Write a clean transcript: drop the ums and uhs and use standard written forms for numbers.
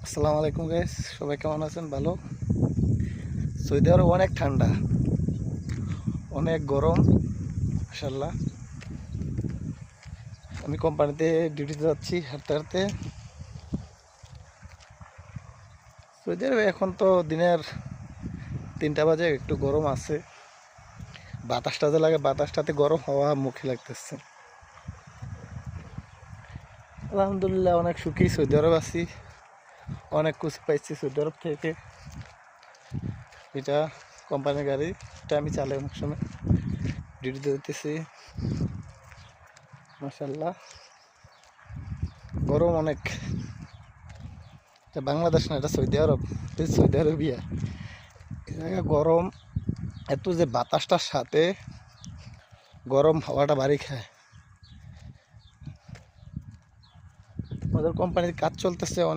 আসসালামু আলাইকুম গাইস, সবাই কেমন আছেন? ভালো। সৌদি আরব অনেক ঠান্ডা, অনেক গরম। মাশাআল্লাহ, আমি কোম্পানিতে ডিউটিতে যাচ্ছি হাঁটতে হাঁটতে। সৌদি আরবে এখন তো দিনের 3টা বাজে, একটু গরম আছে। বাতাসটাতে লাগে, বাতাসটাতে গরম হাওয়া মুখে লাগতেছে। আলহামদুলিল্লাহ, অনেক সুখী সৌদি আরব আছি। অনেক কিছু পাইছি সৌদি আরব থেকে। এটা কোম্পানির গাড়ি, এটা আমি চালাই অনেক সময়, ডিউটিতে যেতেছি। মাশাআল্লাহ, গরম অনেক। এটা বাংলাদেশ না, এটা সৌদি আরব। এটা সৌদি আরবিয়া। এই জায়গায় গরম এত যে বাতাসটার সাথে গরম হাওয়াটা বাড়ি খায়। আমাদের কোম্পানির কাজ চলতেছে অনেক।